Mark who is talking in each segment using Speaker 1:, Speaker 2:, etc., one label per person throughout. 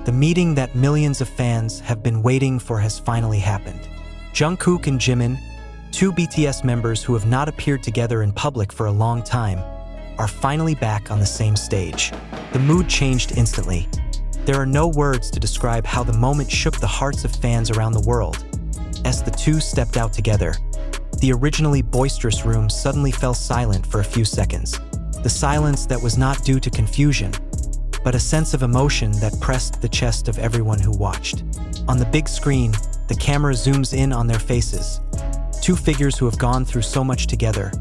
Speaker 1: The meeting that millions of fans have been waiting for has finally happened. Jungkook and Jimin, two BTS members who have not appeared together in public for a long time, are finally back on the same stage. The mood changed instantly. There are no words to describe how the moment shook the hearts of fans around the world. As the two stepped out together, the originally boisterous room suddenly fell silent for a few seconds. The silence that was not due to confusion, but a sense of emotion that pressed the chest of everyone who watched. On the big screen, the camera zooms in on their faces. Two figures who have gone through so much together,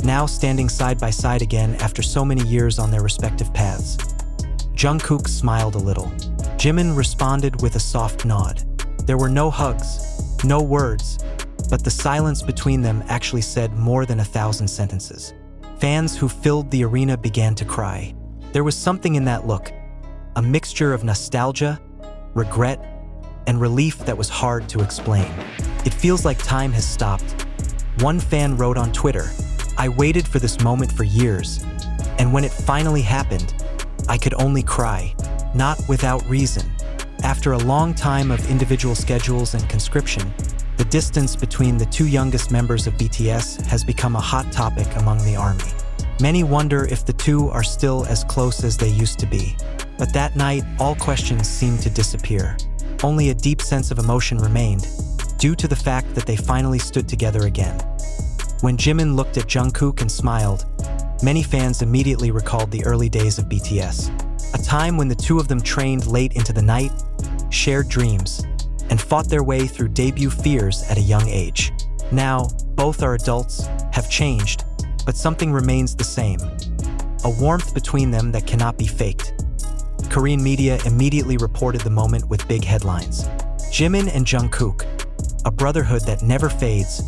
Speaker 1: now standing side by side again after so many years on their respective paths. Jungkook smiled a little. Jimin responded with a soft nod. There were no hugs, no words, but the silence between them actually said more than 1,000 sentences. Fans who filled the arena began to cry. There was something in that look, a mixture of nostalgia, regret, and relief that was hard to explain. It feels like time has stopped. One fan wrote on Twitter, "I waited for this moment for years, and when it finally happened, I could only cry, not without reason." After a long time of individual schedules and conscription, the distance between the two youngest members of BTS has become a hot topic among the army. Many wonder if the two are still as close as they used to be. But that night, all questions seemed to disappear. Only a deep sense of emotion remained, due to the fact that they finally stood together again. When Jimin looked at Jungkook and smiled, many fans immediately recalled the early days of BTS, a time when the two of them trained late into the night, shared dreams, and fought their way through debut fears at a young age. Now, both are adults, have changed, but something remains the same, a warmth between them that cannot be faked. Korean media immediately reported the moment with big headlines. Jimin and Jungkook, a brotherhood that never fades,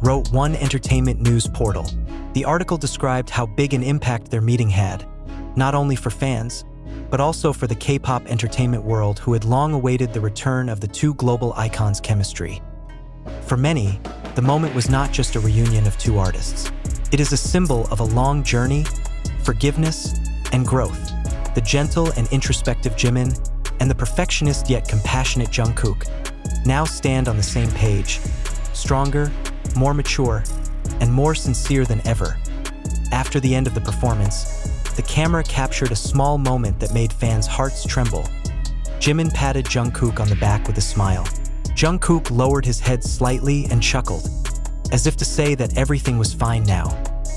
Speaker 1: wrote one entertainment news portal. The article described how big an impact their meeting had, not only for fans, but also for the K-pop entertainment world who had long awaited the return of the two global icons' chemistry. For many, the moment was not just a reunion of two artists. It is a symbol of a long journey, forgiveness, and growth. The gentle and introspective Jimin and the perfectionist yet compassionate Jungkook now stand on the same page, stronger, more mature, and more sincere than ever. After the end of the performance, the camera captured a small moment that made fans' hearts tremble. Jimin patted Jungkook on the back with a smile. Jungkook lowered his head slightly and chuckled, as if to say that everything was fine now.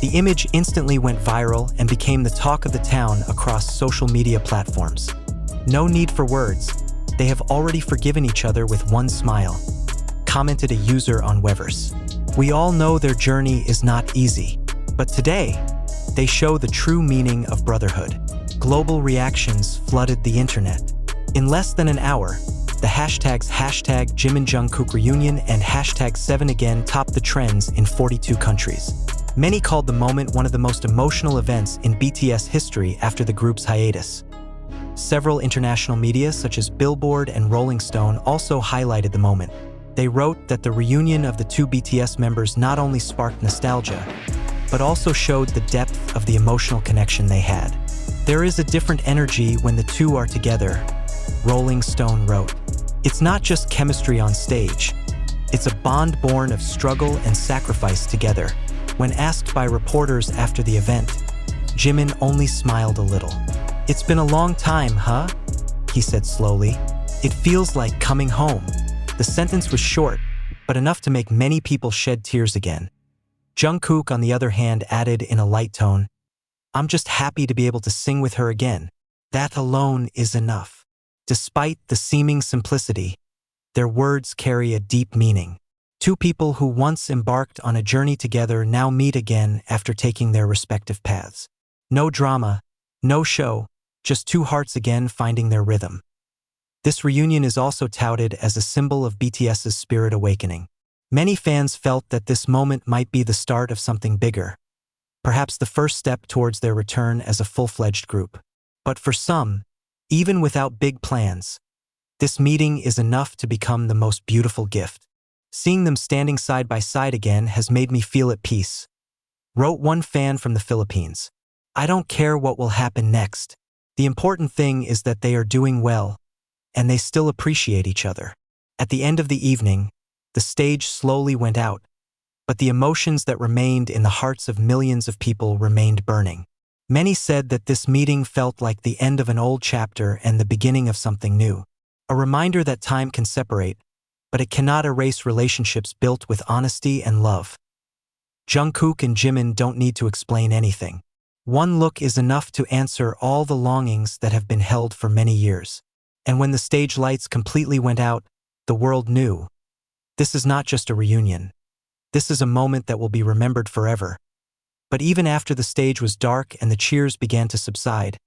Speaker 1: The image instantly went viral and became the talk of the town across social media platforms. "No need for words. They have already forgiven each other with one smile," commented a user on Weverse. "We all know their journey is not easy, but today, they show the true meaning of brotherhood." Global reactions flooded the internet. In less than an hour, the hashtags #JiminJungkook reunion and #7again topped the trends in 42 countries. Many called the moment one of the most emotional events in BTS history after the group's hiatus. Several international media such as Billboard and Rolling Stone also highlighted the moment. They wrote that the reunion of the two BTS members not only sparked nostalgia, but also showed the depth of the emotional connection they had. "There is a different energy when the two are together," Rolling Stone wrote. "It's not just chemistry on stage. It's a bond born of struggle and sacrifice together." When asked by reporters after the event, Jimin only smiled a little. "It's been a long time, huh?" he said slowly. "It feels like coming home." The sentence was short, but enough to make many people shed tears again. Jungkook, on the other hand, added in a light tone, "I'm just happy to be able to sing with her again. That alone is enough." Despite the seeming simplicity, their words carry a deep meaning. Two people who once embarked on a journey together now meet again after taking their respective paths. No drama, no show, just two hearts again finding their rhythm. This reunion is also touted as a symbol of BTS's spirit awakening. Many fans felt that this moment might be the start of something bigger, perhaps the first step towards their return as a full-fledged group. But for some, even without big plans, this meeting is enough to become the most beautiful gift. "Seeing them standing side by side again has made me feel at peace," wrote one fan from the Philippines. "I don't care what will happen next. The important thing is that they are doing well, and they still appreciate each other. At the end of the evening, the stage slowly went out, but the emotions that remained in the hearts of millions of people remained burning. Many said that this meeting felt like the end of an old chapter and the beginning of something new. A reminder that time can separate, but it cannot erase relationships built with honesty and love. Jungkook and Jimin don't need to explain anything. One look is enough to answer all the longings that have been held for many years. And when the stage lights completely went out, the world knew. This is not just a reunion. This is a moment that will be remembered forever. But even after the stage was dark and the cheers began to subside,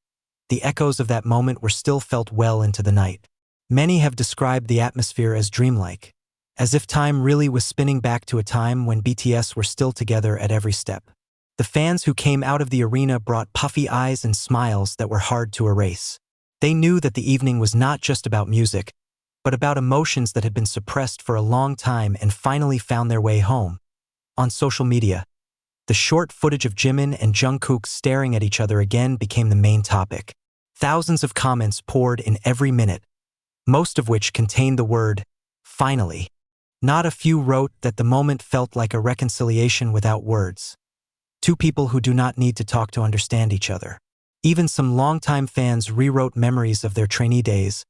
Speaker 1: the echoes of that moment were still felt well into the night. Many have described the atmosphere as dreamlike, as if time really was spinning back to a time when BTS were still together at every step. The fans who came out of the arena brought puffy eyes and smiles that were hard to erase. They knew that the evening was not just about music, but about emotions that had been suppressed for a long time and finally found their way home. On social media, the short footage of Jimin and Jungkook staring at each other again became the main topic. Thousands of comments poured in every minute, most of which contained the word, "finally." Not a few wrote that the moment felt like a reconciliation without words. Two people who do not need to talk to understand each other. Even some longtime fans rewrote memories of their trainee days,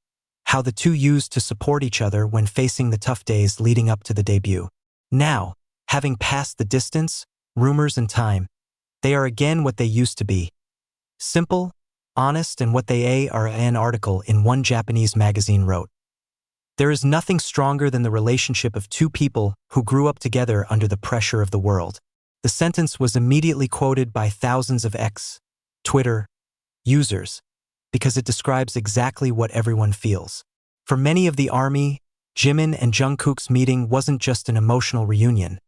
Speaker 1: how the two used to support each other when facing the tough days leading up to the debut. Now, having passed the distance, rumors and time, they are again what they used to be. Simple, honest, and what they are, an article in one Japanese magazine wrote. There is nothing stronger than the relationship of two people who grew up together under the pressure of the world. The sentence was immediately quoted by thousands of Twitter users because it describes exactly what everyone feels. For many of the ARMY, Jimin and Jungkook's meeting wasn't just an emotional reunion.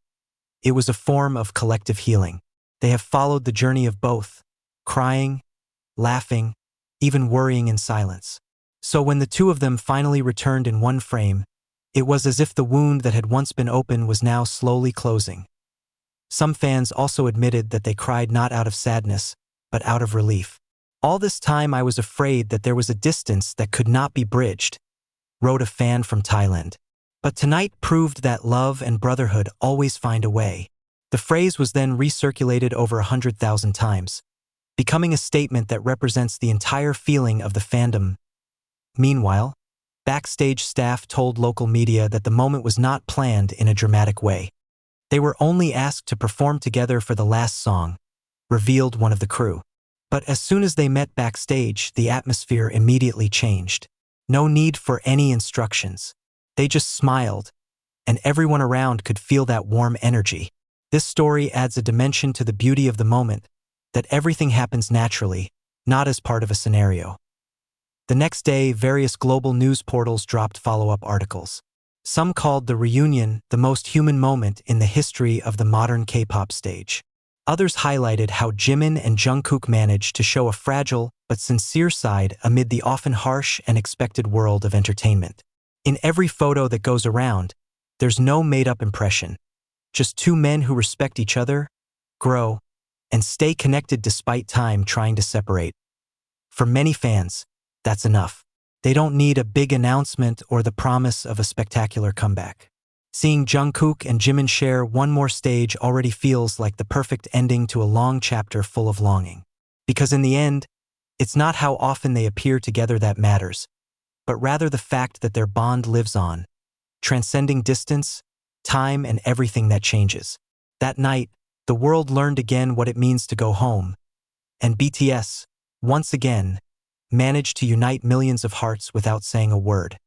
Speaker 1: It was a form of collective healing. They have followed the journey of both, crying, laughing, even worrying in silence. So when the two of them finally returned in one frame, it was as if the wound that had once been open was now slowly closing. Some fans also admitted that they cried not out of sadness, but out of relief. "All this time I was afraid that there was a distance that could not be bridged," wrote a fan from Thailand. But tonight proved that love and brotherhood always find a way. The phrase was then recirculated over 100,000 times, becoming a statement that represents the entire feeling of the fandom. Meanwhile, backstage staff told local media that the moment was not planned in a dramatic way. They were only asked to perform together for the last song, revealed one of the crew. But as soon as they met backstage, the atmosphere immediately changed. No need for any instructions. They just smiled, and everyone around could feel that warm energy. This story adds a dimension to the beauty of the moment, that everything happens naturally, not as part of a scenario. The next day, various global news portals dropped follow-up articles. Some called the reunion the most human moment in the history of the modern K-pop stage. Others highlighted how Jimin and Jungkook managed to show a fragile but sincere side amid the often harsh and expected world of entertainment. In every photo that goes around, there's no made-up impression. Just two men who respect each other, grow, and stay connected despite time trying to separate. For many fans, that's enough. They don't need a big announcement or the promise of a spectacular comeback. Seeing Jungkook and Jimin share one more stage already feels like the perfect ending to a long chapter full of longing. Because in the end, it's not how often they appear together that matters, but rather the fact that their bond lives on, transcending distance, time, and everything that changes. That night, the world learned again what it means to go home, and BTS, once again, managed to unite millions of hearts without saying a word.